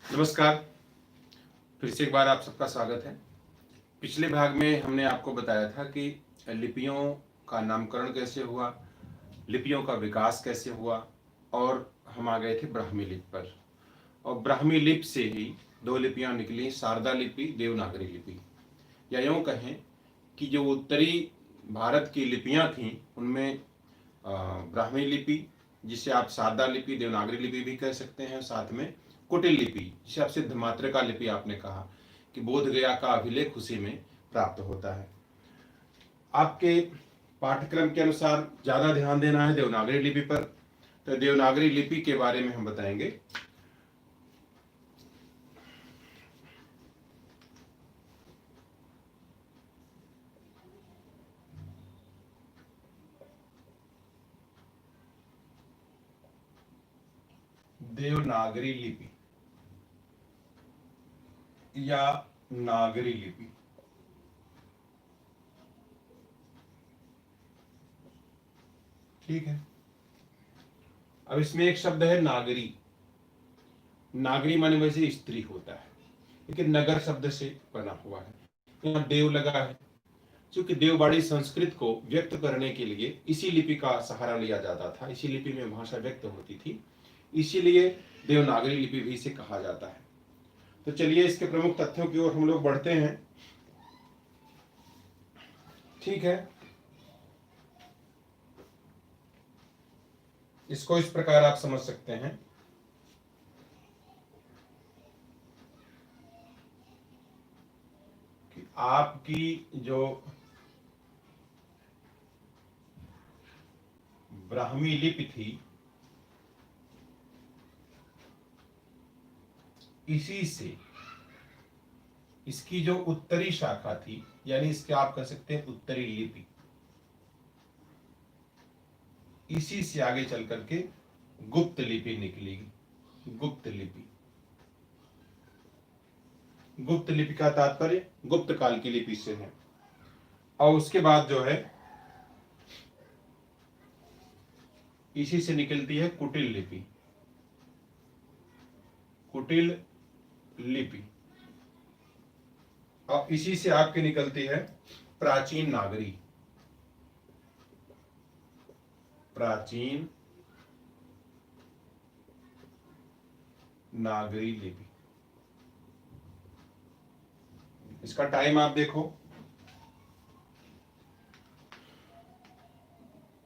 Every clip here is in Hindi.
नमस्कार। फिर से एक बार आप सबका स्वागत है। पिछले भाग में हमने आपको बताया था कि लिपियों का नामकरण कैसे हुआ, लिपियों का विकास कैसे हुआ, और हम आ गए थे ब्राह्मी लिपि पर। और ब्राह्मी लिपि से ही दो लिपियां निकली, शारदा लिपि, देवनागरी लिपि। या यूँ कहें कि जो उत्तरी भारत की लिपियां थीं उनमें ब्राह्मी लिपि, जिसे आप शारदा लिपि, देवनागरी लिपि भी कह सकते हैं, साथ में कुटिल लिपि, जिसे आप सिद्ध मातृका लिपि आपने कहा कि बोध गया का अभिलेख उसी में प्राप्त होता है। आपके पाठ्यक्रम के अनुसार ज़्यादा ध्यान देना है देवनागरी लिपि पर, तो देवनागरी लिपि के बारे में हम बताएंगे। देवनागरी लिपि या नागरी लिपि, ठीक है। अब इसमें एक शब्द है नागरी। नागरी माने वैसे स्त्री होता है, लेकिन नगर शब्द से बना हुआ है। यहाँ देव लगा है, क्योंकि देववाड़ी संस्कृत को व्यक्त करने के लिए इसी लिपि का सहारा लिया जाता था, इसी लिपि में भाषा व्यक्त होती थी, इसीलिए देवनागरी लिपि भी इसे कहा जाता है। तो चलिए इसके प्रमुख तथ्यों की ओर हम लोग बढ़ते हैं, ठीक है। इसको इस प्रकार आप समझ सकते हैं कि आपकी जो ब्राह्मी लिपि थी, इसी से इसकी जो उत्तरी शाखा थी, यानी इसके आप कह सकते हैं उत्तरी लिपि, इसी से आगे चल करके गुप्त लिपि निकलेगी। गुप्त लिपि, गुप्त लिपि का तात्पर्य गुप्त काल की लिपि से है। और उसके बाद जो है इसी से निकलती है कुटिल लिपि। कुटिल लिपि, और इसी से आपकी निकलती है प्राचीन नागरी। प्राचीन नागरी लिपि। इसका टाइम आप देखो,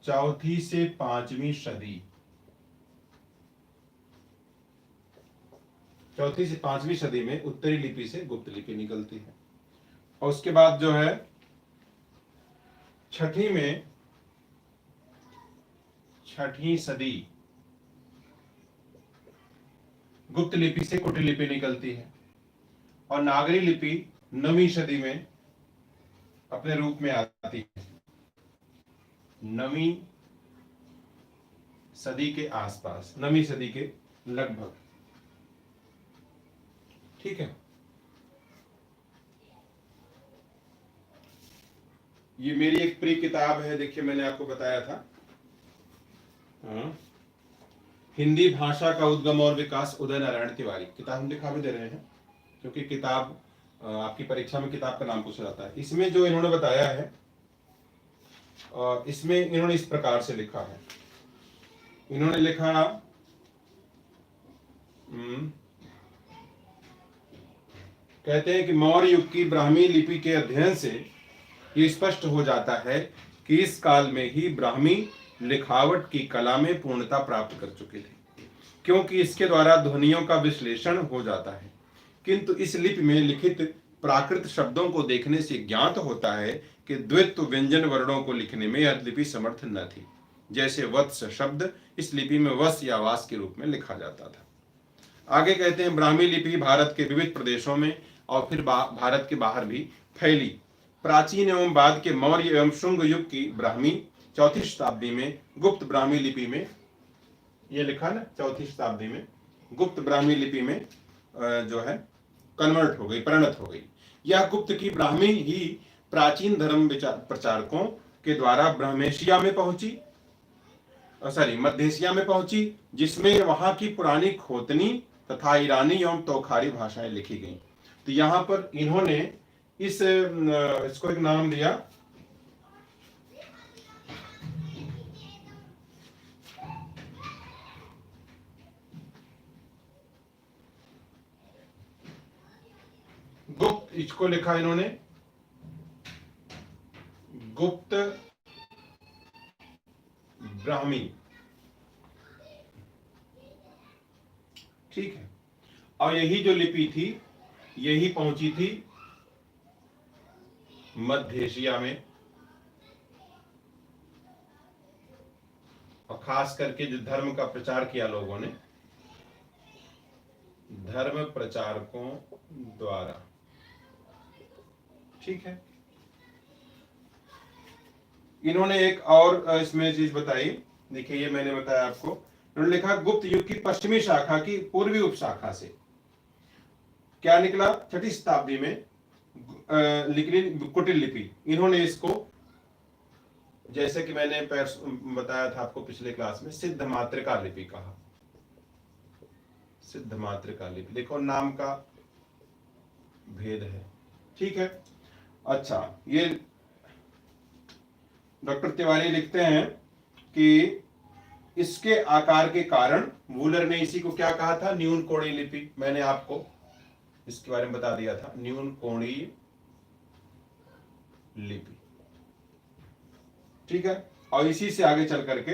चौथी से पांचवी सदी। चौथी से पांचवी सदी में उत्तरी लिपि से गुप्त लिपि निकलती है। और उसके बाद जो है छठी सदी गुप्त लिपि से कुटिल लिपि निकलती है। और नागरी लिपि 9वीं सदी में अपने रूप में आती है, 9वीं सदी के आसपास, 9वीं सदी के लगभग, ठीक है। ये मेरी एक प्रिय किताब है, देखिए मैंने आपको बताया था, हिंदी भाषा का उद्गम और विकास, उदय नारायण तिवारी। किताब हम दिखा भी दे रहे हैं, क्योंकि किताब आपकी परीक्षा में किताब का नाम पूछा जाता है। इसमें जो इन्होंने बताया है, इसमें इन्होंने इस प्रकार से लिखा है। इन्होंने लिखा कहते हैं कि मौर्य युग की ब्राह्मी लिपि के अध्ययन से ये स्पष्ट हो जाता है कि इस काल में ही ब्राह्मी लिखावट की कला में पूर्णता प्राप्त कर चुके थे, क्योंकि इसके द्वारा ध्वनियों का विश्लेषण हो जाता है। किंतु इस लिपि में लिखित प्राकृत शब्दों को देखने से ज्ञात होता है कि द्वित्व व्यंजन वर्णों को लिखने में यह लिपि समर्थ न थी। जैसे वत्स शब्द इस लिपि में वस या वास के रूप में लिखा जाता था। आगे कहते हैं ब्राह्मी लिपि भारत के विविध प्रदेशों में और फिर भारत के बाहर भी फैली। प्राचीन एवं बाद के मौर्य एवं शुंग युग की ब्राह्मी 4वीं शताब्दी में गुप्त ब्राह्मी लिपि में, ये लिखा ना 4वीं शताब्दी में गुप्त ब्राह्मी लिपि में जो है कन्वर्ट हो गई, परिणत हो गई। यह गुप्त की ब्राह्मी ही प्राचीन धर्म प्रचारकों के द्वारा ब्रह्मेशिया में पहुंची, मध्य एशिया में पहुंची, जिसमें वहां की पुरानी खोतनी तथा ईरानी एवं तोखारी भाषाएं लिखी गई। तो यहां पर इन्होंने इसको एक नाम दिया, गुप्त, इसको लिखा इन्होंने गुप्त ब्राह्मी। ठीक है, और यही जो लिपि थी यही पहुंची थी मध्य एशिया में, और खास करके जो धर्म का प्रचार किया लोगों ने, धर्म प्रचारकों द्वारा। ठीक है, इन्होंने एक और इसमें चीज बताई, देखिए ये मैंने बताया आपको, इन्होंने लिखा गुप्त युग की पश्चिमी शाखा की पूर्वी उपशाखा से क्या निकला, 6ठी शताब्दी में लिखी कुटिल लिपि। इन्होंने इसको, जैसे कि मैंने बताया था आपको पिछले क्लास में, सिद्ध मातृका लिपि कहा। सिद्ध मातृका लिपि, देखो नाम का भेद है। ठीक है, अच्छा, ये डॉक्टर तिवारी लिखते हैं कि इसके आकार के कारण वूलर ने इसी को क्या कहा था, न्यून कोणीय लिपि। मैंने आपको इसके बारे में बता दिया था, न्यून कोणीय लिपि। ठीक है, और इसी से आगे चल करके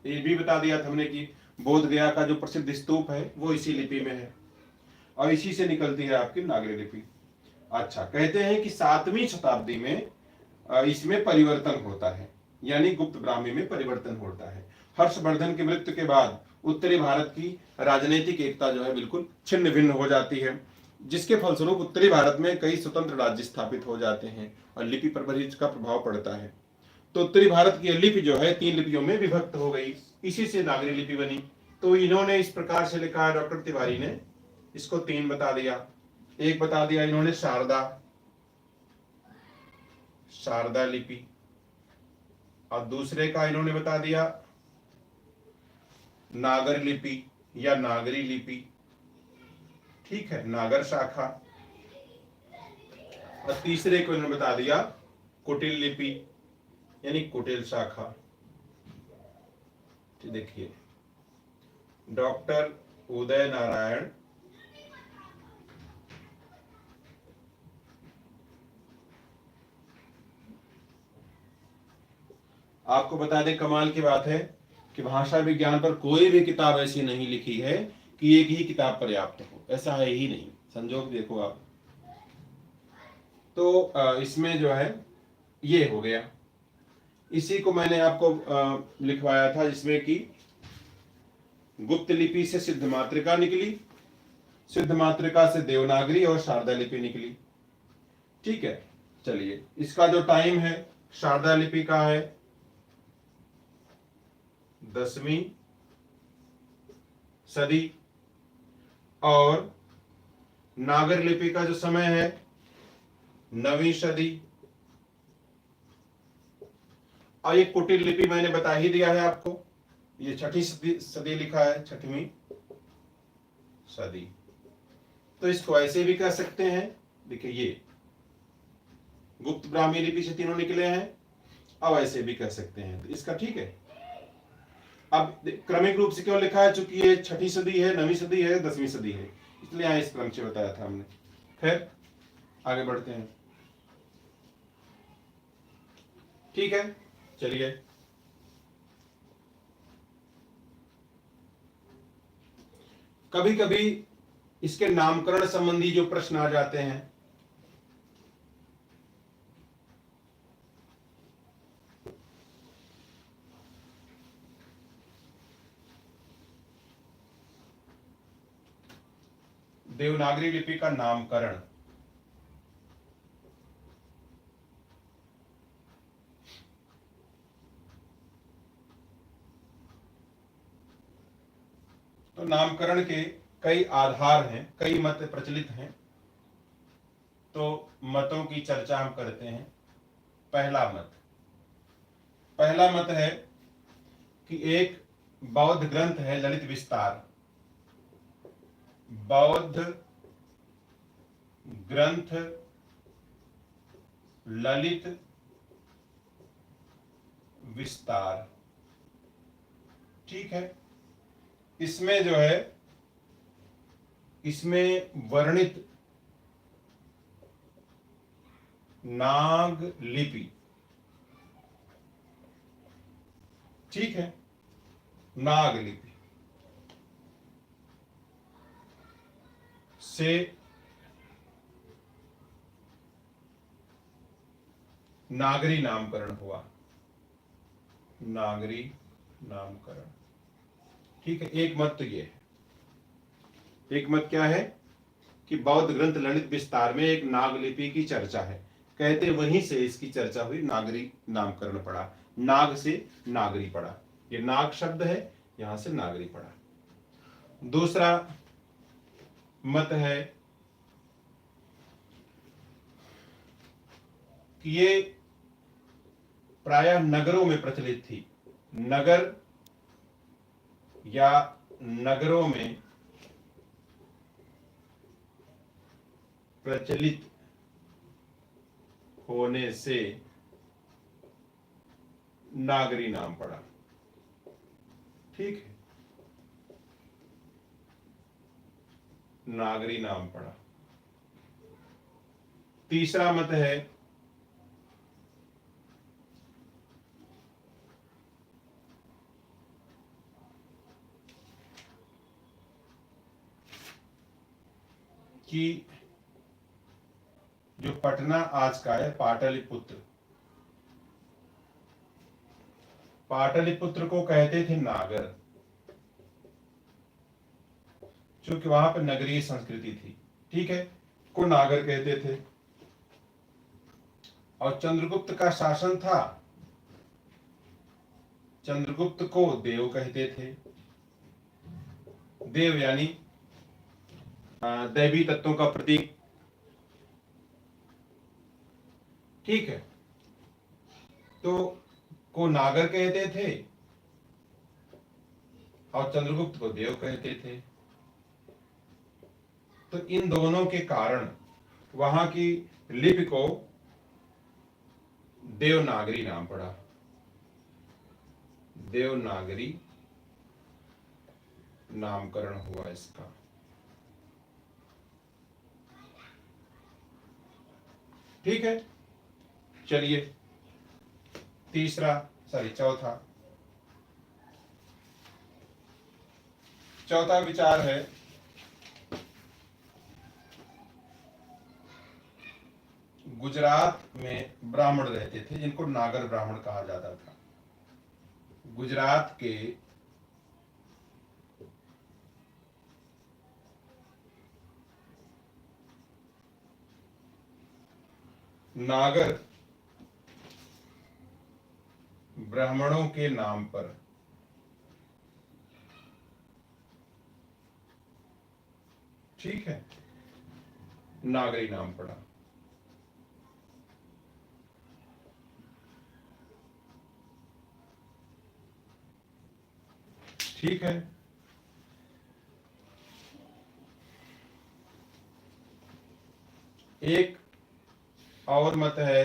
ये भी बता दिया था हमने कि बोध गया का जो प्रसिद्ध स्तूप है वो इसी लिपि में है, और इसी से निकलती है आपकी नागरी लिपि। अच्छा, कहते हैं कि 7वीं शताब्दी में इसमें परिवर्तन होता है, यानी गुप्त ब्राह्मी में परिवर्तन होता है। हर्षवर्धन की मृत्यु के बाद उत्तरी भारत की राजनीतिक एकता जो है बिल्कुल छिन्न भिन्न हो जाती है, जिसके फलस्वरूप उत्तरी भारत में कई स्वतंत्र राज्य स्थापित हो जाते हैं और लिपि पर भी इसका प्रभाव पड़ता है। तो उत्तरी भारत की लिपि जो है 3 लिपियों में विभक्त हो गई, इसी से नागरी लिपि बनी। तो इन्होंने इस प्रकार से लिखा है, डॉक्टर तिवारी ने इसको 3 बता दिया। एक बता दिया इन्होंने शारदा लिपि, और दूसरे का इन्होंने बता दिया नागर लिपि या नागरी लिपि। ठीक है, नागर शाखा। और तीसरे को इन्होंने बता दिया कुटिल लिपि, यानी कुटिल शाखा। देखिए, डॉक्टर उदय नारायण आपको बता दें, कमाल की बात है कि भाषा विज्ञान पर कोई भी किताब ऐसी नहीं लिखी है कि एक ही किताब पर्याप्त हो, ऐसा है ही नहीं। संजोग देखो आप, तो इसमें जो है ये हो गया। इसी को मैंने आपको लिखवाया था, जिसमें कि गुप्त लिपि से सिद्ध मातृका निकली, सिद्ध मातृका से देवनागरी और शारदा लिपि निकली। ठीक है, चलिए, इसका जो टाइम है शारदा लिपि का है 10वीं सदी, और नागर लिपि का जो समय है 9वीं सदी, और ये कुटिल लिपि मैंने बता ही दिया है आपको, ये 6ठी सदी लिखा है, 6वीं सदी। तो इसको ऐसे भी कह सकते हैं, देखिए ये गुप्त ब्राह्मी लिपि से तीनों निकले हैं, अब ऐसे भी कह सकते हैं, तो इसका ठीक है। अब क्रमिक रूप से क्यों लिखा है, चूंकि ये 6ठी सदी है, 9वीं सदी है, 10वीं सदी है, इसलिए यहाँ इस क्रम से बताया था हमने। फिर आगे बढ़ते हैं। ठीक है, चलिए, कभी कभी इसके नामकरण संबंधी जो प्रश्न आ जाते हैं, देवनागरी लिपि का नामकरण, तो नामकरण के कई आधार हैं, कई मत प्रचलित हैं, तो मतों की चर्चा हम करते हैं। पहला मत है कि एक बौद्ध ग्रंथ है ललित विस्तार, बौद्ध ग्रंथ ललित विस्तार। ठीक है, इसमें जो है, इसमें वर्णित नाग लिपि, ठीक है, नाग लिपि से नागरी नामकरण हुआ, नागरी नामकरण। ठीक है, एक मत तो ये है। एक मत क्या है कि बौद्ध ग्रंथ ललित विस्तार में एक नागलिपि की चर्चा है, कहते वहीं से इसकी चर्चा हुई, नागरी नामकरण पड़ा, नाग से नागरी पड़ा, ये नाग शब्द है, यहां से नागरी पड़ा। दूसरा मत है कि ये प्रायः नगरों में प्रचलित थी, नगर या नगरों में प्रचलित होने से नागरी नाम पड़ा। ठीक है, नागरी नाम पड़ा। तीसरा मत है कि जो पटना आज का है, पाटलिपुत्र, पाटलिपुत्र को कहते थे नागर, क्योंकि वहां पर नगरीय संस्कृति थी। ठीक है, को नागर कहते थे। और चंद्रगुप्त का शासन था, चंद्रगुप्त को देव कहते थे। देव यानी दैवी तत्वों का प्रतीक। ठीक है, तो को नागर कहते थे और चंद्रगुप्त को देव कहते थे। तो इन दोनों के कारण वहां की लिपि को देवनागरी नाम पड़ा, देवनागरी नामकरण हुआ इसका। ठीक है, चलिए चौथा विचार है गुजरात में ब्राह्मण रहते थे जिनको नागर ब्राह्मण कहा जाता था। गुजरात के नागर ब्राह्मणों के नाम पर ठीक है नागरी नाम पड़ा। ठीक है, एक और मत है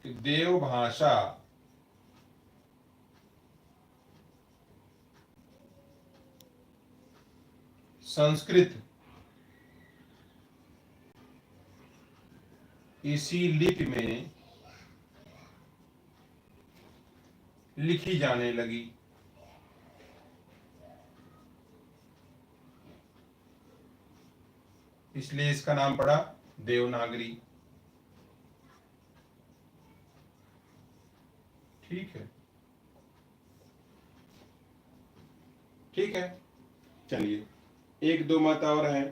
कि देव भाषा संस्कृत इसी लिपि में लिखी जाने लगी। इसलिए इसका नाम पड़ा देवनागरी। ठीक है, ठीक है, चलिए एक दो मत और हैं।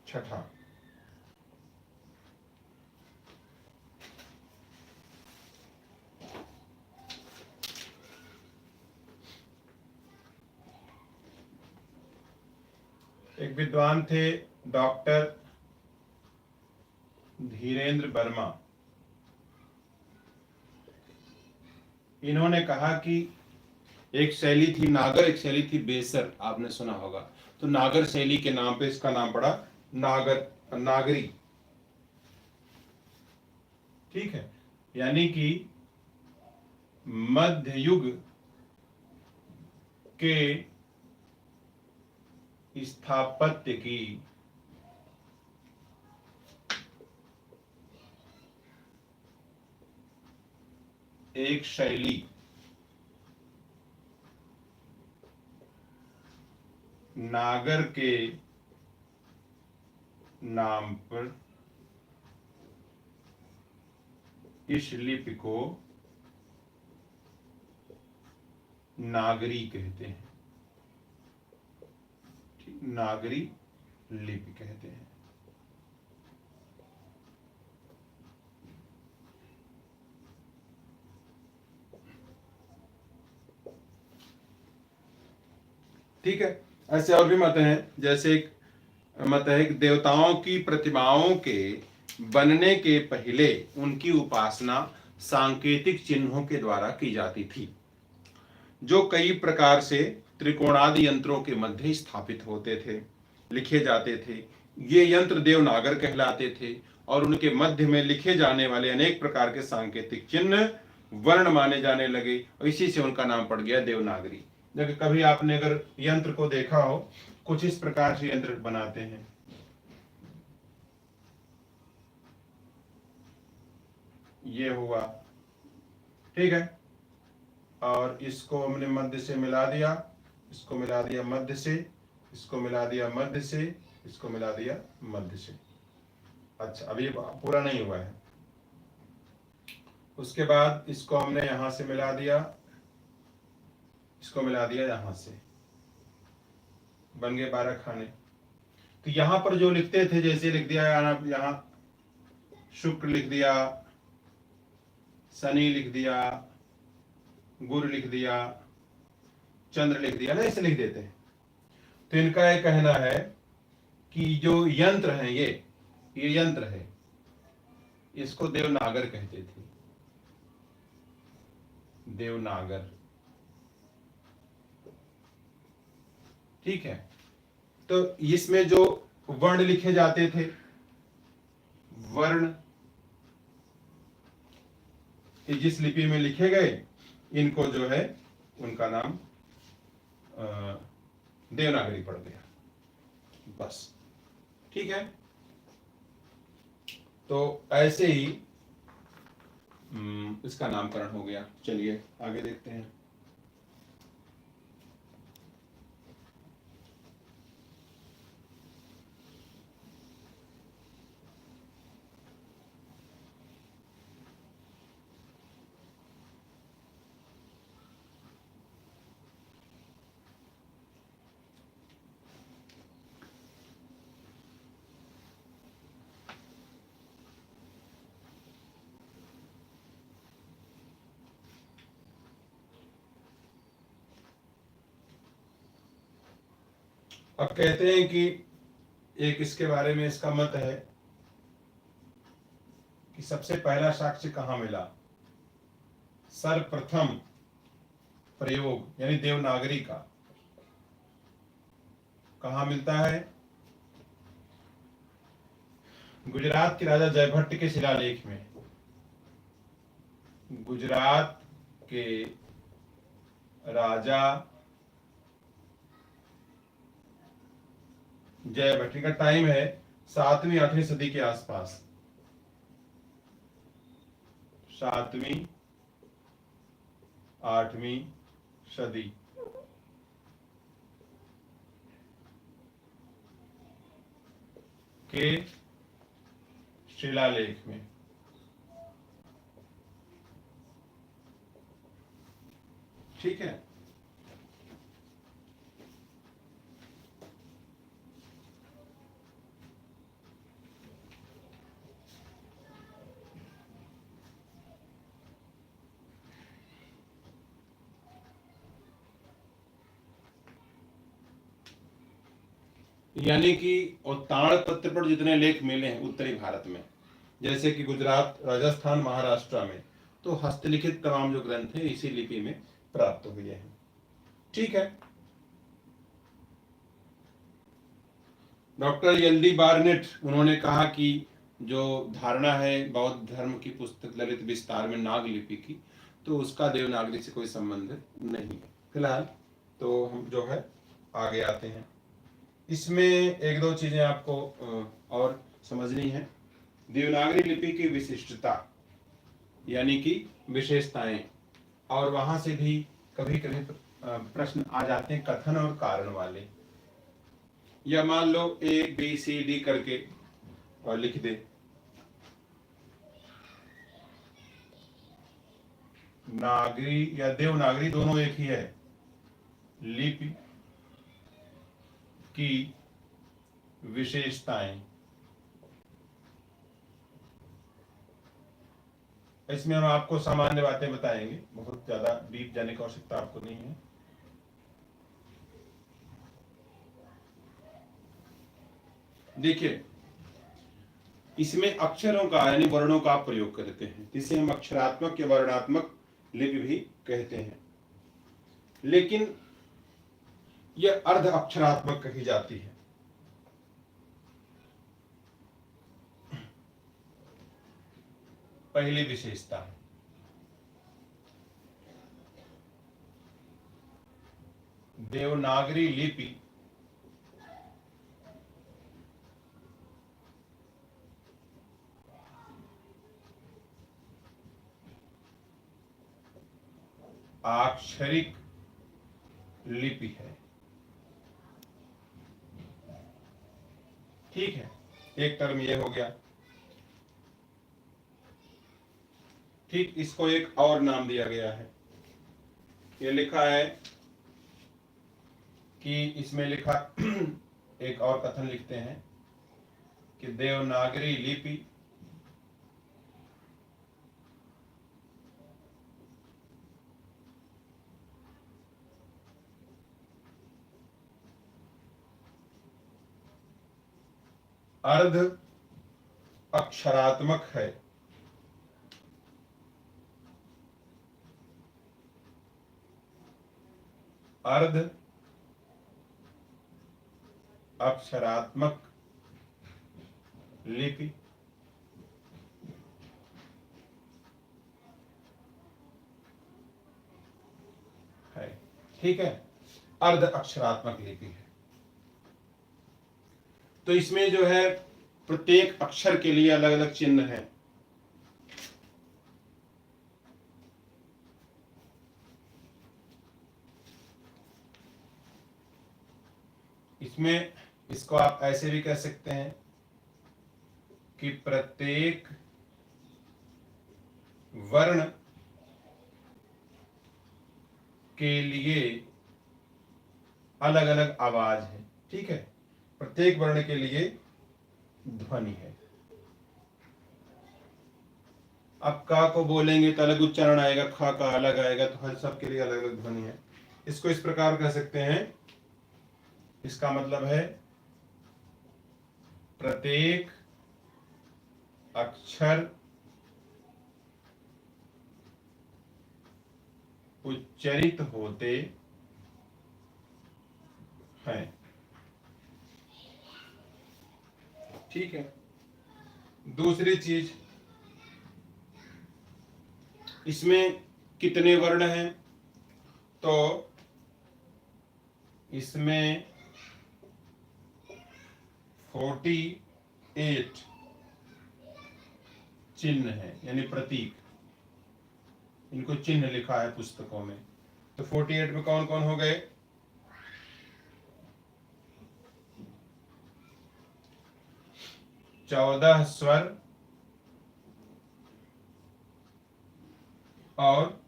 छठा, एक विद्वान थे डॉक्टर धीरेन्द्र वर्मा। इन्होंने कहा कि एक शैली थी नागर, एक शैली थी बेसर, आपने सुना होगा। तो नागर शैली के नाम पे इसका नाम पड़ा नागर, नागरी। ठीक है, यानी कि मध्य युग के स्थापत्य की एक शैली नागर के नाम पर इस लिपि को नागरी कहते हैं। नागरी लिपि कहते हैं। ठीक है, ऐसे और भी मत हैं। जैसे एक मत है कि देवताओं की प्रतिमाओं के बनने के पहले उनकी उपासना सांकेतिक चिन्हों के द्वारा की जाती थी, जो कई प्रकार से त्रिकोणादि यंत्रों के मध्य स्थापित होते थे, लिखे जाते थे। ये यंत्र देवनागर कहलाते थे और उनके मध्य में लिखे जाने वाले अनेक प्रकार के सांकेतिक चिन्ह वर्ण माने जाने लगे और इसी से उनका नाम पड़ गया देवनागरी। देखिए, कभी आपने अगर यंत्र को देखा हो, कुछ इस प्रकार से यंत्र बनाते हैं। ये हुआ, ठीक है, और इसको हमने मध्य से मिला दिया, इसको मिला दिया मध्य से, इसको मिला दिया मध्य से, इसको मिला दिया मध्य से। अच्छा, अभी पूरा नहीं हुआ है। उसके बाद इसको हमने यहां से मिला दिया, इसको मिला दिया यहां से, बन गए 12 खाने। तो यहां पर जो लिखते थे, जैसे लिख दिया यहां शुक्र लिख दिया, शनि लिख दिया, गुरु लिख दिया, चंद्र लिख दिया ना, ऐसे लिख देते हैं। तो इनका यह कहना है कि जो यंत्र है, ये यंत्र है, इसको देवनागर कहते थे। देवनागर, ठीक है। तो इसमें जो वर्ण लिखे जाते थे, वर्ण जिस लिपि में लिखे गए, इनको जो है उनका नाम देवनागरी पड़ गया, बस। ठीक है, तो ऐसे ही इसका नामकरण हो गया। चलिए आगे देखते हैं। अब कहते हैं कि एक इसके बारे में इसका मत है कि सबसे पहला साक्ष्य कहां मिला। सर्वप्रथम प्रयोग यानी देवनागरी का कहां मिलता है? गुजरात के राजा जयभट्ट के शिलालेख में। गुजरात के राजा जयभट्ट का टाइम है 7वीं 8वीं सदी के आसपास। 7वीं 8वीं सदी के शिलालेख में। ठीक है, यानी कि और ताड़पत्र पर जितने लेख मिले हैं उत्तरी भारत में, जैसे कि गुजरात, राजस्थान, महाराष्ट्र में, तो हस्तलिखित तमाम जो ग्रंथ हैं इसी लिपि में प्राप्त हुए हैं। ठीक है। डॉक्टर एल डी बार्नेट, उन्होंने कहा कि जो धारणा है बौद्ध धर्म की पुस्तक ललित विस्तार में नाग लिपि की, तो उसका देवनागरी से कोई संबंध नहीं है फिलहाल। तो हम जो है आगे आते हैं। इसमें एक दो चीजें आपको और समझनी है। देवनागरी लिपि की विशिष्टता यानी कि विशेषताएं, और वहां से भी कभी कभी प्रश्न आ जाते हैं कथन और कारण वाले। या मान लो ABCD करके और लिख दे, नागरी या देवनागरी दोनों एक ही है, लिपि की विशेषताएं। इसमें हम आपको सामान्य बातें बताएंगे, बहुत ज्यादा डीप जाने की आवश्यकता आपको नहीं है। देखिए, इसमें अक्षरों का यानी वर्णों का आप प्रयोग करते हैं, जिसे हम अक्षरात्मक या वर्णात्मक लिपि भी कहते हैं, लेकिन यह अर्ध अक्षरात्मक कही जाती है। पहली विशेषता, देवनागरी लिपि अक्षरिक लिपि है। ठीक है, एक टर्म ये हो गया। ठीक, इसको एक और नाम दिया गया है। ये लिखा है कि इसमें लिखा एक और कथन लिखते हैं कि देवनागरी लिपि अर्ध अक्षरात्मक है। अर्ध अक्षरात्मक लिपि है। ठीक है, अर्ध अक्षरात्मक लिपि है। तो इसमें जो है प्रत्येक अक्षर के लिए अलग अलग चिन्ह है। इसमें इसको आप ऐसे भी कह सकते हैं कि प्रत्येक वर्ण के लिए अलग अलग आवाज है। ठीक है, प्रत्येक वर्ण के लिए ध्वनि है। अब का को बोलेंगे तो अलग उच्चारण आएगा, खा का अलग आएगा, तो हर सब के लिए अलग अलग ध्वनि है। इसको इस प्रकार कह सकते हैं, इसका मतलब है प्रत्येक अक्षर उच्चरित होते हैं। ठीक है, दूसरी चीज, इसमें कितने वर्ण हैं? तो इसमें 48 चिन्ह है, यानी प्रतीक। इनको चिन्ह लिखा है पुस्तकों में। तो 48 में कौन कौन हो गए? 14 स्वर और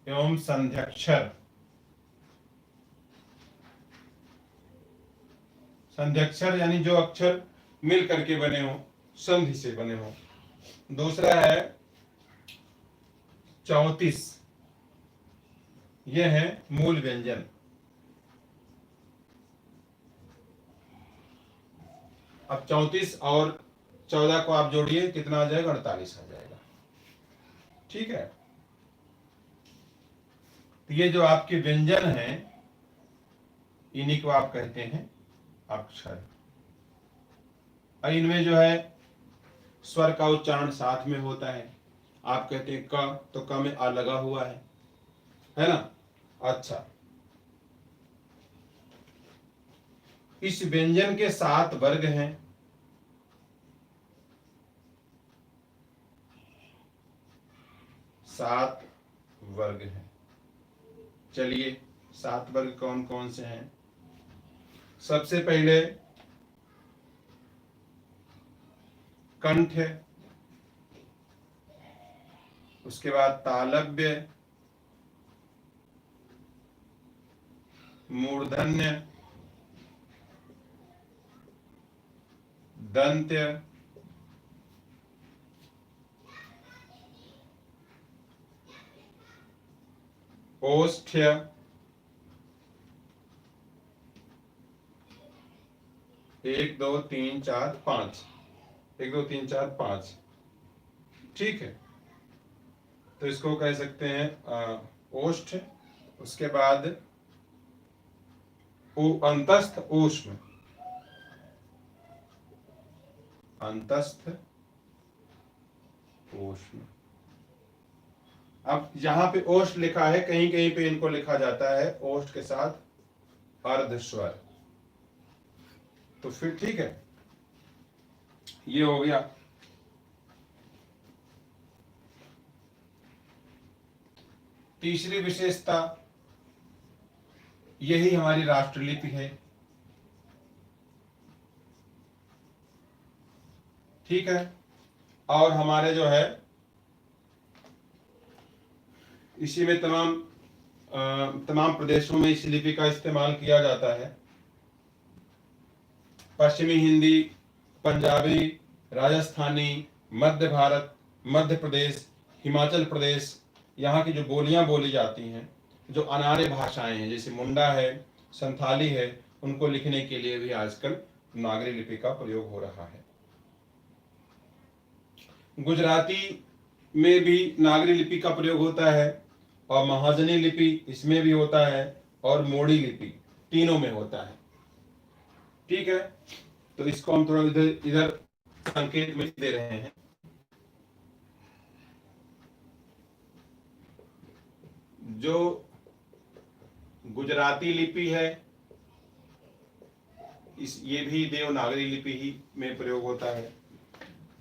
एवं संध्याक्षर। संध्याक्षर यानी जो अक्षर मिल करके बने हो, संधि से बने हो। दूसरा है 34, ये है मूल व्यंजन। अब 34 और 14 को आप जोड़िए, कितना आ जाएगा? 48 आ जाएगा। ठीक है, तो ये जो आपके व्यंजन हैं, इन्हीं को आप कहते हैं अक्षर। और इनमें जो है स्वर का उच्चारण साथ में होता है। आप कहते हैं क, तो क में आ लगा हुआ है ना? अच्छा, इस व्यंजन के 7 वर्ग हैं। सात वर्ग हैं। चलिए, 7 वर्ग कौन कौन से हैं? सबसे पहले कंठ है, उसके बाद तालव्य, मूर्धन्य, दंत्य, ओष्ठ्य, 1 2 3 4 5, 1 2 3 4 5। ठीक है, तो इसको कह सकते हैं ओष्ठ। उसके बाद अंतस्थ ऊष्म, अंतस्थ ऊष्म। अब यहां पे ओष्ठ लिखा है, कहीं कहीं पे इनको लिखा जाता है ओष्ठ के साथ अर्धस्वर। तो फिर ठीक है, ये हो गया। तीसरी विशेषता, यही हमारी राष्ट्रलिपि है। ठीक है, और हमारे जो है इसी में तमाम प्रदेशों में इस लिपि का इस्तेमाल किया जाता है। पश्चिमी हिंदी, पंजाबी, राजस्थानी, मध्य भारत, मध्य प्रदेश, हिमाचल प्रदेश, यहाँ की जो बोलियां बोली जाती हैं, जो अनार्य भाषाएं हैं, जैसे मुंडा है, संथाली है, उनको लिखने के लिए भी आजकल नागरी लिपि का प्रयोग हो रहा है। गुजराती में भी नागरी लिपि का प्रयोग होता है, और महाजनी लिपि इसमें भी होता है, और मोड़ी लिपि, तीनों में होता है। ठीक है, तो इसको हम थोड़ा इधर इधर संकेत में दे रहे हैं। जो गुजराती लिपि है, ये भी देवनागरी लिपि ही में प्रयोग होता है।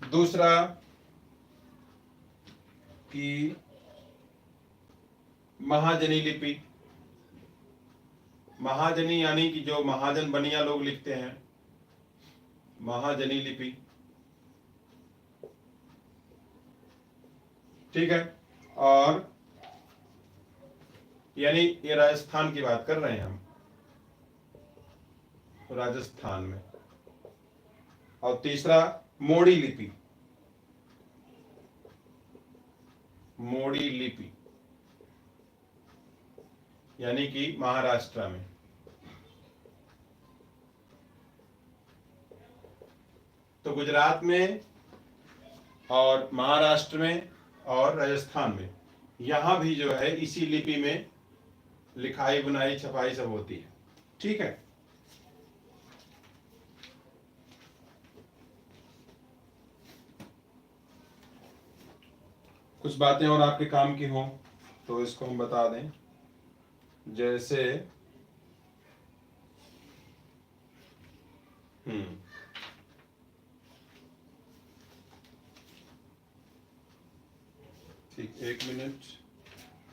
दूसरा कि महाजनी लिपि, महाजनी यानी कि जो महाजन बनिया लोग लिखते हैं, महाजनी लिपि। ठीक है, और यानी ये राजस्थान की बात कर रहे हैं हम, राजस्थान में। और तीसरा मोड़ी लिपि, मोड़ी लिपि यानी कि महाराष्ट्र में। तो गुजरात में और महाराष्ट्र में और राजस्थान में, यहां भी जो है इसी लिपि में लिखाई बुनाई छपाई सब होती है। ठीक है, कुछ बातें और आपके काम की हों तो इसको हम बता दें। जैसे ठीक, 1 मिनट।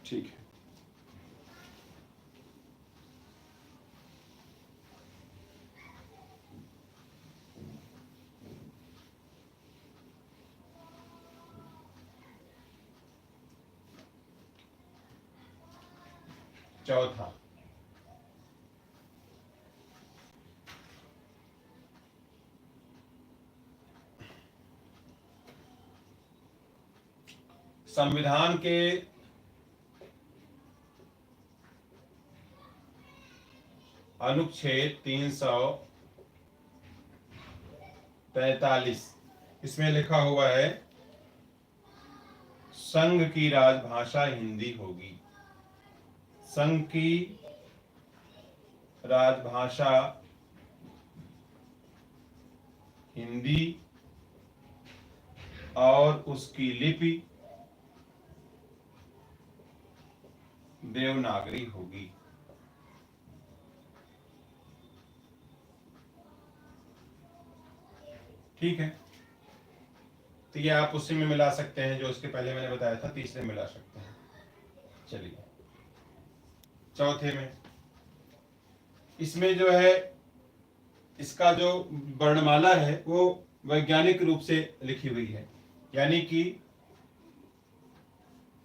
ठीक है, चौथा, संविधान के अनुच्छेद 343 इसमें लिखा हुआ है संघ की राजभाषा हिंदी होगी। संघ की राजभाषा हिंदी और उसकी लिपि देवनागरी होगी। ठीक है, तो ये आप उसी में मिला सकते हैं जो उसके पहले मैंने बताया था, तीसरे मिला सकते हैं। चलिए चौथे में, इसमें जो है इसका जो वर्णमाला है वो वैज्ञानिक रूप से लिखी हुई है, यानी कि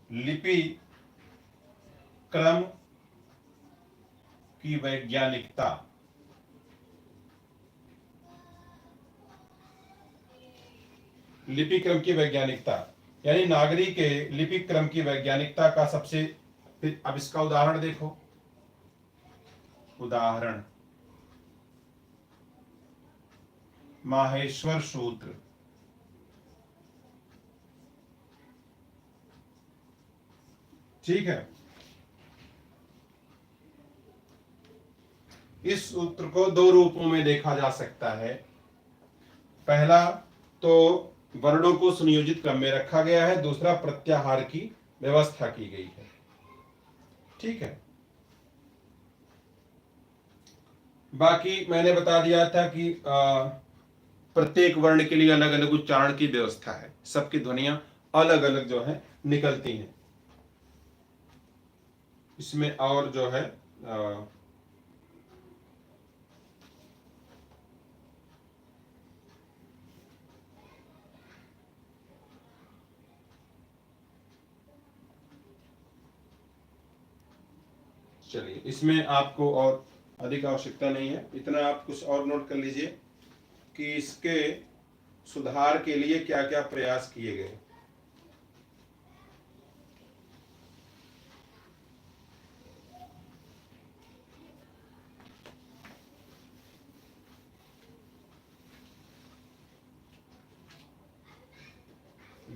लिपि क्रम की वैज्ञानिकता। लिपि क्रम की वैज्ञानिकता यानी नागरी के लिपि क्रम की वैज्ञानिकता का सबसे, अब इसका उदाहरण देखो। उदाहरण माहेश्वर सूत्र। ठीक है, इस सूत्र को दो रूपों में देखा जा सकता है। पहला तो वर्णों को सुनियोजित क्रम में रखा गया है, दूसरा प्रत्याहार की व्यवस्था की गई है। ठीक है, बाकी मैंने बता दिया था कि प्रत्येक वर्ण के लिए अलग अलग उच्चारण की व्यवस्था है, सबकी ध्वनियां अलग अलग जो है निकलती हैं। इसमें और जो है चलिए, इसमें आपको और अधिक आवश्यकता नहीं है, इतना आप कुछ और नोट कर लीजिए कि इसके सुधार के लिए क्या क्या प्रयास किए गए।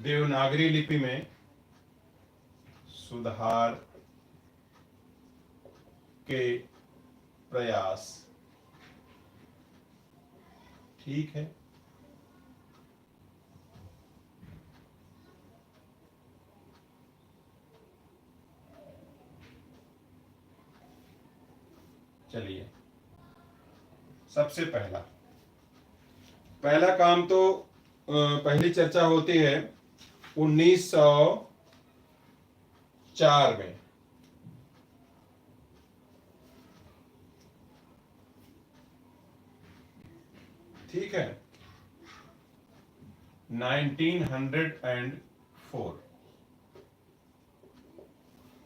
देवनागरी लिपि में सुधार के प्रयास। ठीक है, चलिए सबसे पहला काम तो पहली चर्चा होती है 1904 में। ठीक है, 1904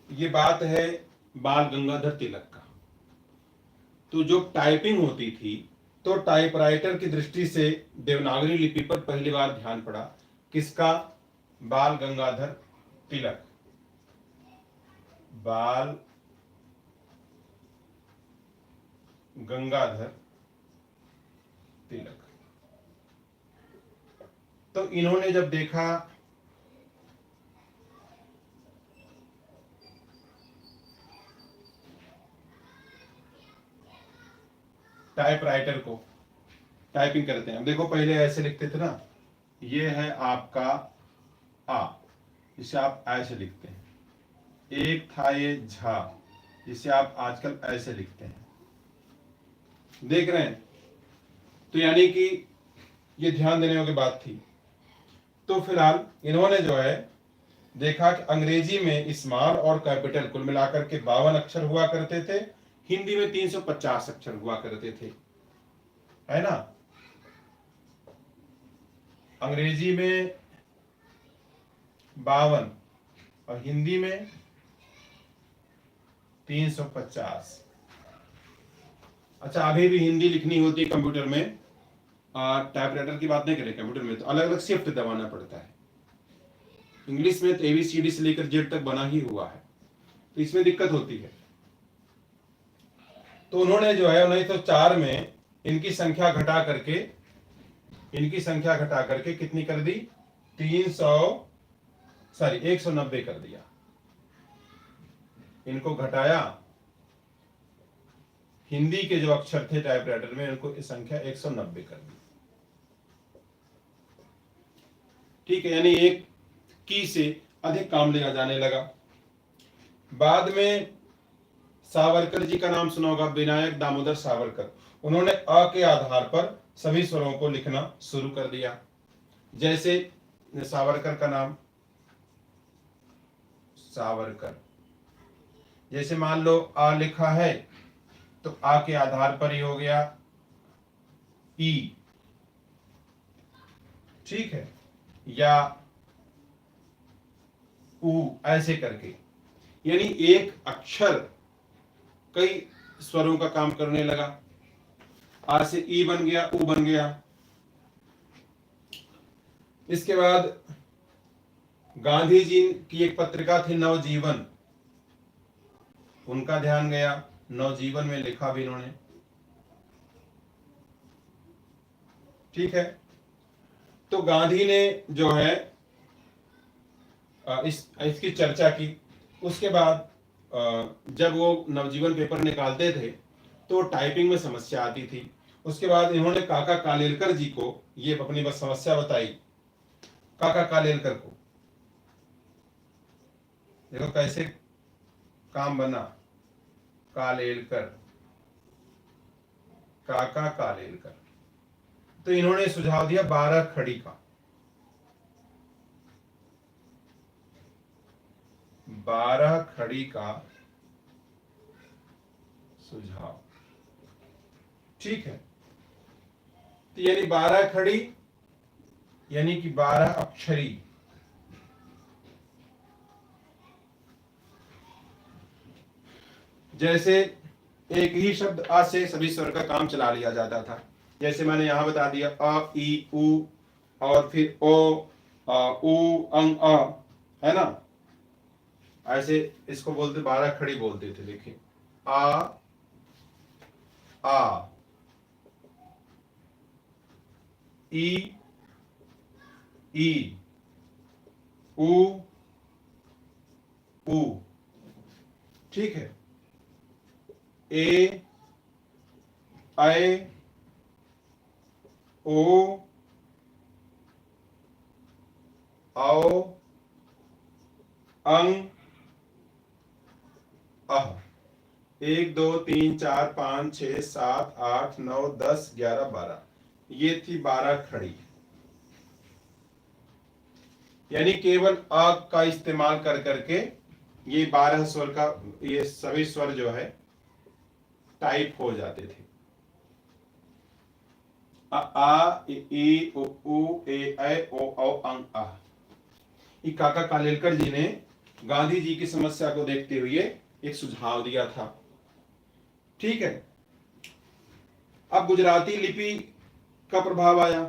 ये बात है बाल गंगाधर तिलक का। तो जो टाइपिंग होती थी, तो टाइपराइटर की दृष्टि से देवनागरी लिपि पर पहली बार ध्यान पड़ा। किसका? बाल गंगाधर तिलक। बाल गंगाधर तिलक। तो इन्होंने जब देखा टाइपराइटर को, टाइपिंग करते हैं, अब देखो पहले ऐसे लिखते थे ना, ये है आपका आ, इसे आप ऐसे लिखते हैं। एक था ये झा, जिसे आप आजकल ऐसे लिखते हैं। देख रहे हैं? तो यानी कि ये ध्यान देने की बात थी। तो फिलहाल इन्होंने जो है देखा कि अंग्रेजी में स्मॉल और कैपिटल कुल मिलाकर के 52 अक्षर हुआ करते थे, हिंदी में 350 अक्षर हुआ करते थे, है ना। अंग्रेजी में 52 और हिंदी में 350। अच्छा, अभी भी हिंदी लिखनी होती है कंप्यूटर में, टाइपराइटर की बात नहीं करें, कंप्यूटर में तो अलग अलग शिफ्ट दबाना पड़ता है। इंग्लिश में तो ABCD से लेकर जेड तक बना ही हुआ है, तो इसमें दिक्कत होती है। तो उन्होंने जो है 1904 में इनकी संख्या घटा करके कितनी कर दी, 190 कर दिया। इनको घटाया, हिंदी के जो अक्षर थे टाइपराइटर में उनको संख्या 190 कर दी। ठीक है, यानी एक की से अधिक काम लिया जाने लगा। बाद में सावरकर जी का नाम सुना होगा, विनायक दामोदर सावरकर। उन्होंने अ के आधार पर सभी स्वरों को लिखना शुरू कर दिया। जैसे सावरकर का नाम सावरकर, जैसे मान लो आ लिखा है तो आ के आधार पर ही हो गया ई, ठीक है, या उ, ऐसे करके, यानी एक अक्षर कई स्वरों का काम करने लगा। आ से ई बन गया, उ बन गया। इसके बाद गांधी जी की एक पत्रिका थी नवजीवन, उनका ध्यान गया, नवजीवन में लिखा भी इन्होंने। ठीक है, तो गांधी ने जो है इसकी चर्चा की। उसके बाद जब वो नवजीवन पेपर निकालते थे तो टाइपिंग में समस्या आती थी। उसके बाद इन्होंने काका कालेलकर जी को ये अपनी बस समस्या बताई। काका कालेलकर को देखो कैसे काम बना, कालेलकर, काका कालेलकर। तो इन्होंने सुझाव दिया 12 खड़ी का, 12 खड़ी का सुझाव। ठीक है, तो यानी 12 खड़ी यानी कि 12 अक्षरी। जैसे एक ही शब्द आ से सभी स्वर का काम चला लिया जाता था। जैसे मैंने यहां बता दिया अ ई उ, और फिर ओ उ अंग अ, है ना, ऐसे इसको बोलते 12 खड़ी बोलते थे। देखिए आ ई उ उ, ठीक है, ए ऐ ओ औ अंग अह। 1 2 3 4 5 6 7 8 9 10 11 12, ये थी 12 खड़ी। यानी केवल अ का इस्तेमाल कर करके ये 12 स्वर का, ये सभी स्वर जो है टाइप हो जाते थे। आ ई उ ए ऐ ओ औ अंग आ। ये काका कालेलकर जी ने गांधी जी की समस्या को देखते हुए एक सुझाव दिया था। ठीक है, अब गुजराती लिपि का प्रभाव आया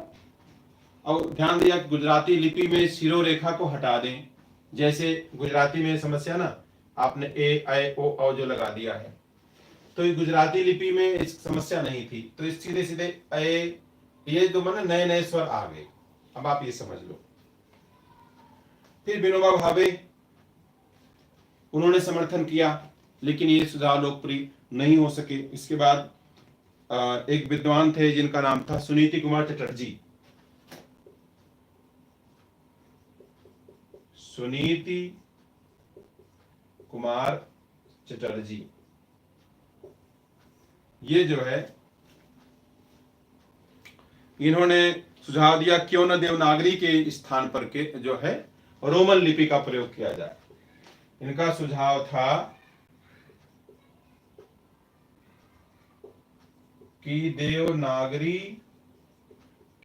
और ध्यान दिया कि गुजराती लिपि में शिरोरेखा को हटा दें। जैसे गुजराती में समस्या ना, आपने ए ऐ ओ औ जो लगा दिया है, तो ये गुजराती लिपि में इस समस्या नहीं थी, तो इस सीधे सीधे ए, ये जो मैंने नए नए स्वर आ गए। अब आप ये समझ लो। फिर विनोबा भावे, उन्होंने समर्थन किया, लेकिन ये सुझाव लोकप्रिय नहीं हो सके। इसके बाद एक विद्वान थे जिनका नाम था सुनीति कुमार चटर्जी। सुनीति कुमार चटर्जी, ये जो है इन्होंने सुझाव दिया क्यों न देवनागरी के स्थान पर के जो है रोमन लिपि का प्रयोग किया जाए। इनका सुझाव था कि देवनागरी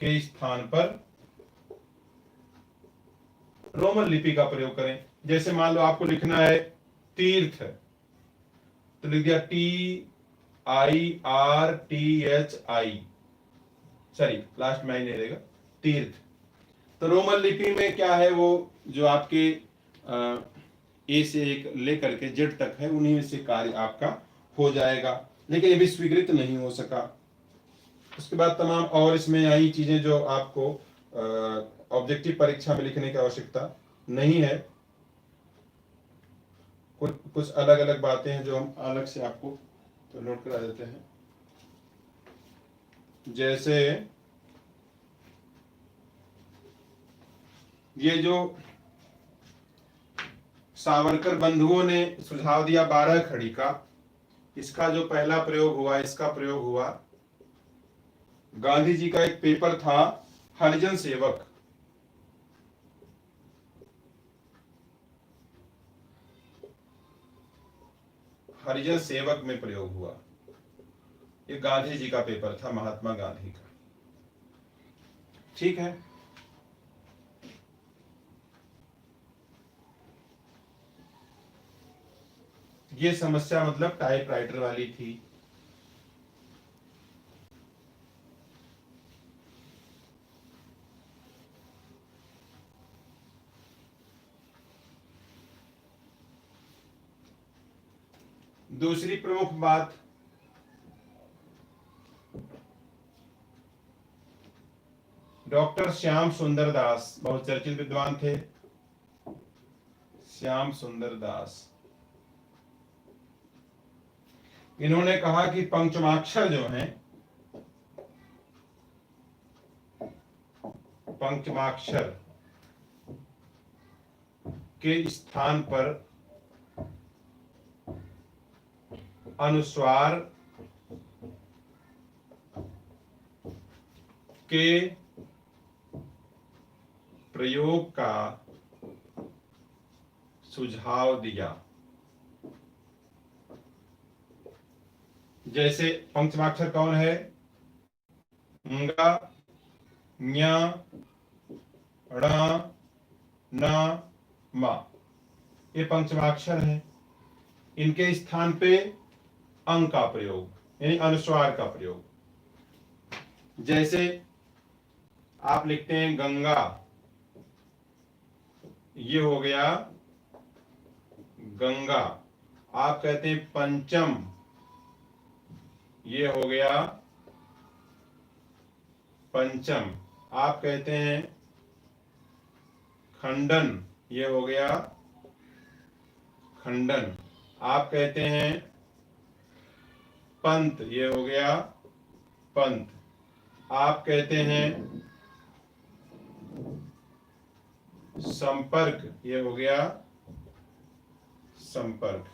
के स्थान पर रोमन लिपि का प्रयोग करें। जैसे मान लो आपको लिखना है तीर्थ, तो लिख दिया TIRTHI, सॉरी लास्ट में आई नहीं रहेगा, तीर्थ। तो रोमन लिपि में क्या है, वो जो आपके ए से एक लेकर के जेड तक है, उन्हीं में से कार्य आपका हो जाएगा। लेकिन ये भी स्वीकृत नहीं हो सका। उसके बाद तमाम और इसमें आई चीजें जो आपको ऑब्जेक्टिव परीक्षा में लिखने की आवश्यकता नहीं है। कुछ कुछ अलग अलग बातें हैं जो हम अलग से आपको तो नोट करा देते हैं। जैसे ये जो सावरकर बंधुओं ने सुझाव दिया 12 खड़ी का, इसका जो पहला प्रयोग हुआ, इसका प्रयोग हुआ गांधी जी का एक पेपर था हरिजन सेवक। हरिजन सेवक में प्रयोग हुआ। ये गांधी जी का पेपर था, महात्मा गांधी का। ठीक है। ये समस्या मतलब टाइपराइटर वाली थी। दूसरी प्रमुख बात, डॉक्टर श्याम सुंदर दास बहुत चर्चित विद्वान थे। श्याम सुंदर दास, इन्होंने कहा कि पंचमाक्षर जो हैं, पंचमाक्षर के स्थान पर अनुस्वार के प्रयोग का सुझाव दिया। जैसे पंचमाक्षर कौन है? ङ, ञ, ण, न, म, ये पंचमाक्षर हैं। इनके स्थान पे अंग का प्रयोग यानी अनुस्वार का प्रयोग। जैसे आप लिखते हैं गंगा, ये हो गया गंगा। आप कहते हैं पंचम, ये हो गया पंचम। आप कहते हैं खंडन, ये हो गया खंडन। आप कहते हैं पंत, ये हो गया पंत। आप कहते हैं संपर्क, ये हो गया संपर्क।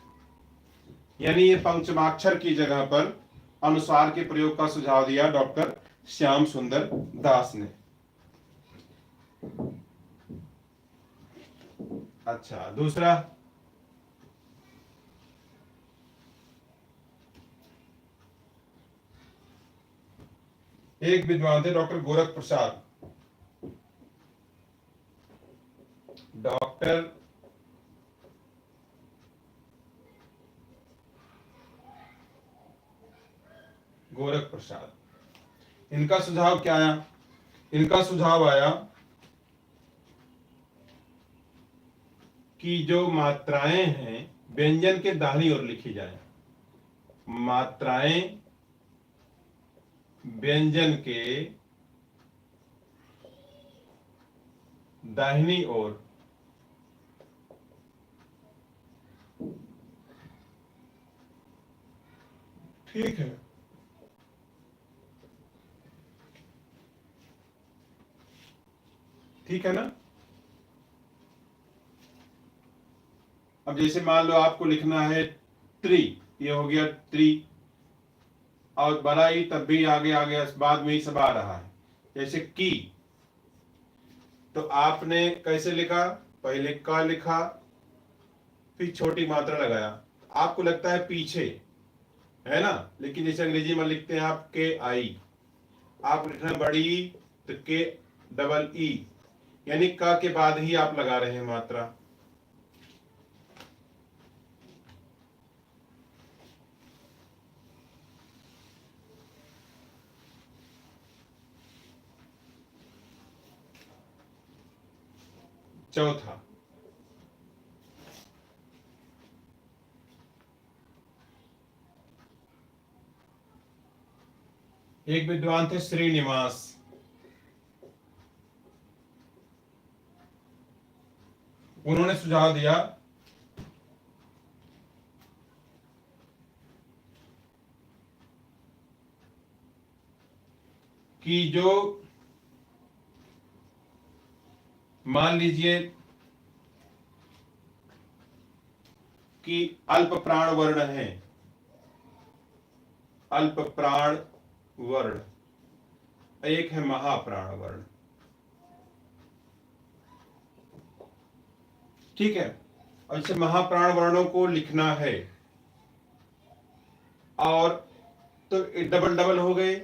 यानी ये पंचमाक्षर की जगह पर अनुस्वार के प्रयोग का सुझाव दिया डॉक्टर श्याम सुंदर दास ने। अच्छा, दूसरा, एक विद्वान थे डॉक्टर गोरख प्रसाद। डॉक्टर गोरख प्रसाद, इनका सुझाव क्या आया? इनका सुझाव आया कि जो मात्राएं हैं व्यंजन के दाहिनी ओर लिखी जाए। मात्राएं व्यंजन के दाहिनी ओर ठीक है। ठीक है ना? अब जैसे मान लो आपको लिखना है त्रि, ये हो गया त्रि, और बड़ा ही तब भी आगे आगे बाद में ही सब आ रहा है। जैसे की, तो आपने कैसे लिखा? पहले का लिखा, फिर छोटी मात्रा लगाया। आपको लगता है पीछे है ना, लेकिन जैसे अंग्रेजी में लिखते हैं आप के आई, आप लिखना बड़ी तो के डबल ई, यानी का के बाद ही आप लगा रहे हैं मात्रा। चौथा, एक विद्वान थे श्रीनिवास। उन्होंने सुझाव दिया कि जो मान लीजिए कि अल्प प्राण वर्ण है, अल्प प्राण वर्ण, एक है महाप्राण वर्ण। ठीक है, और इसे महाप्राण वर्णों को लिखना है और तो डबल डबल हो गए।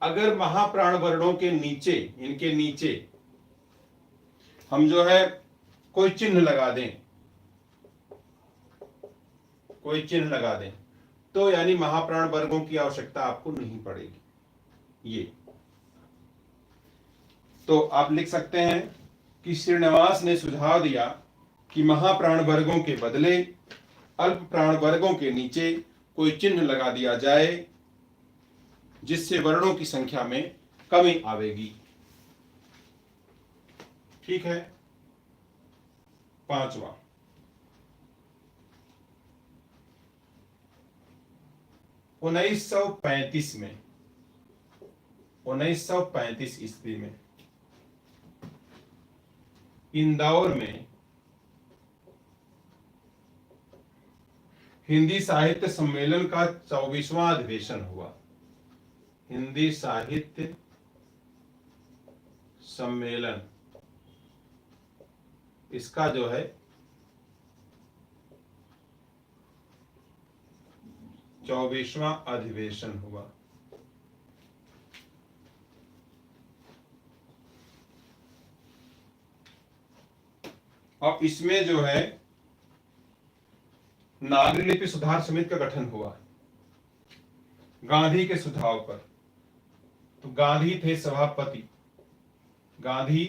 अगर महाप्राण वर्णों के नीचे, इनके नीचे हम जो है कोई चिन्ह लगा दें, कोई चिन्ह लगा दें, तो यानी महाप्राण वर्गों की आवश्यकता आपको नहीं पड़ेगी। ये तो आप लिख सकते हैं कि श्रीनिवास ने सुझाव दिया कि महाप्राण वर्गों के बदले अल्प प्राण वर्गों के नीचे कोई चिन्ह लगा दिया जाए, जिससे वर्णों की संख्या में कमी आवेगी। ठीक है। पांचवा, उन्नीस सौ 1935 ईस्वी में इंदौर में हिंदी साहित्य सम्मेलन का 24वां अधिवेशन हुआ। हिंदी साहित्य सम्मेलन, इसका जो है 24वां अधिवेशन हुआ। और इसमें जो है नागरी लिपि सुधार समिति का गठन हुआ गांधी के सुझाव पर। तो गांधी थे सभापति, गांधी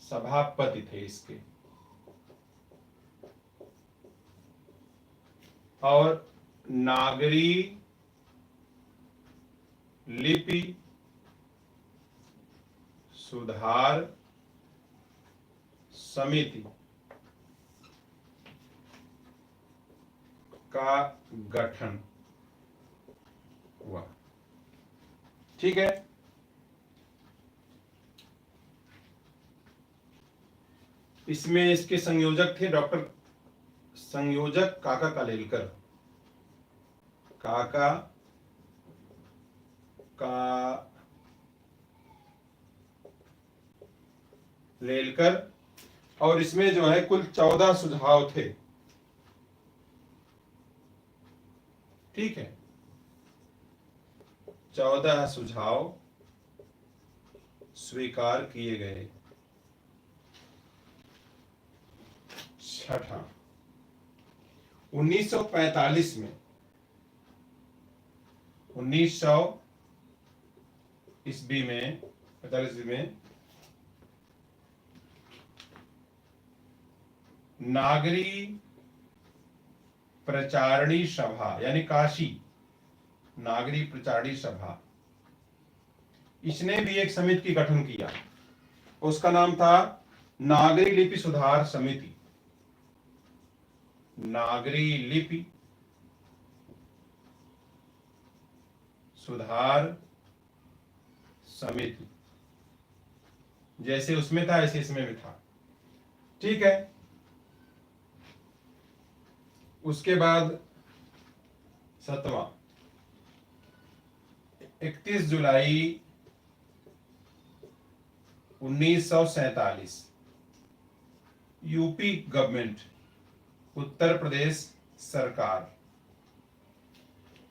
सभापति थे इसके। और नागरी लिपि सुधार समिति का गठन हुआ। ठीक है। इसमें इसके संयोजक थे संयोजक काका कालेलकर। काका कालेलकर। और इसमें जो है कुल 14 सुझाव थे। ठीक है, 14 सुझाव स्वीकार किए गए। छठा, 1945 में 1900 ईस्वी में 45 ईस्वी में नागरी प्रचारणी सभा, यानी काशी नागरी प्रचारणी सभा, इसने भी एक समिति की गठन किया। उसका नाम था नागरी लिपि सुधार समिति। नागरी लिपि सुधार समिति, जैसे उसमें था ऐसे इसमें भी था। ठीक है। उसके बाद 7वां, 31 जुलाई 1947 यूपी गवर्नमेंट, उत्तर प्रदेश सरकार,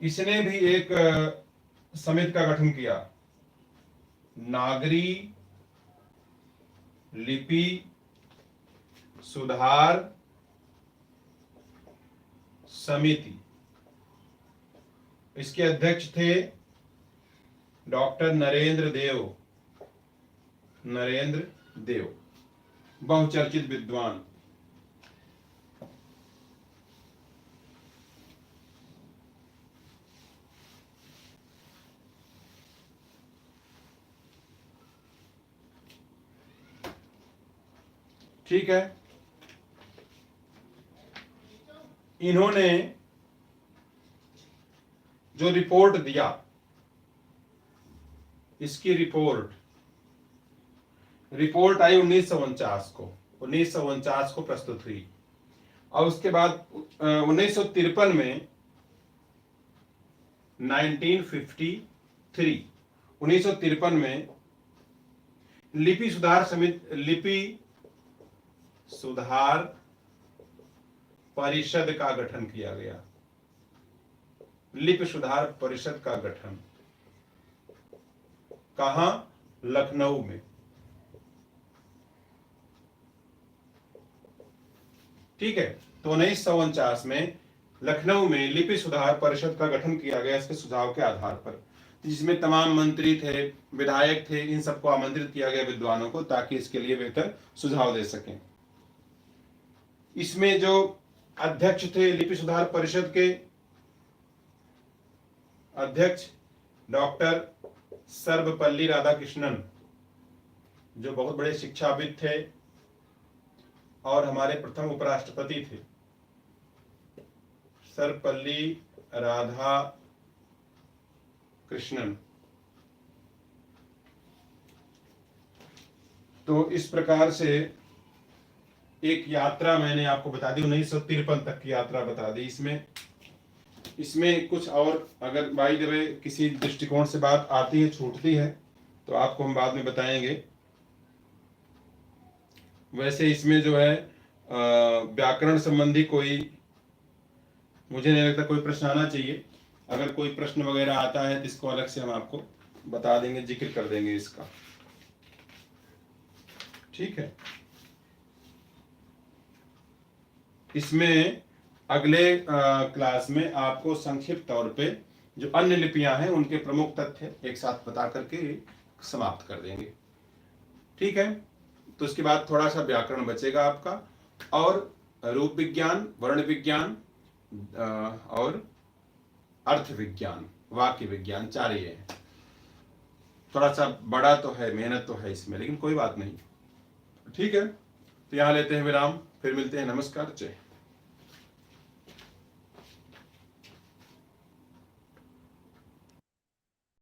इसने भी एक समिति का गठन किया। नागरी लिपि सुधार समिति। इसके अध्यक्ष थे डॉक्टर नरेंद्र देव, बहुचर्चित विद्वान। ठीक है। इन्होंने जो रिपोर्ट दिया, इसकी रिपोर्ट आई 1949 को, 1949 को प्रस्तुत हुई। और उसके बाद 1953 में 1953 में लिपि सुधार परिषद का गठन किया गया। लिपि सुधार परिषद का गठन कहां? लखनऊ में। ठीक है, तो 1949 में लखनऊ में लिपि सुधार परिषद का गठन किया गया इसके सुझाव के आधार पर, जिसमें तमाम मंत्री थे, विधायक थे, इन सबको आमंत्रित किया गया, विद्वानों को, ताकि इसके लिए बेहतर सुझाव दे सकें। इसमें जो अध्यक्ष थे लिपि सुधार परिषद के अध्यक्ष डॉक्टर सर्वपल्ली राधाकृष्णन, जो बहुत बड़े शिक्षाविद थे और हमारे प्रथम उपराष्ट्रपति थे, सर्वपल्ली राधाकृष्णन। तो इस प्रकार से एक यात्रा मैंने आपको बता दी, 1953 तक की यात्रा बता दी। इसमें कुछ और अगर बाय द वे किसी दृष्टिकोण से बात आती है, छूटती है, तो आपको हम बाद में बताएंगे। वैसे इसमें जो है व्याकरण संबंधी कोई, मुझे नहीं लगता कोई प्रश्न आना चाहिए। अगर कोई प्रश्न वगैरह आता है तो इसको अलग से हम आपको बता देंगे, जिक्र कर देंगे इसका। ठीक है, इसमें अगले क्लास में आपको संक्षिप्त तौर पे जो अन्य लिपियां हैं उनके प्रमुख तथ्य एक साथ बता करके समाप्त कर देंगे। ठीक है, तो उसके बाद थोड़ा सा व्याकरण बचेगा आपका, और रूप विज्ञान, वर्ण विज्ञान और अर्थ विज्ञान, वाक्य विज्ञान, 4 ये हैं। थोड़ा सा बड़ा तो है, मेहनत तो है इसमें, लेकिन कोई बात नहीं। ठीक है, तो यहाँ लेते हैं विराम, फिर मिलते हैं। नमस्कार, जय।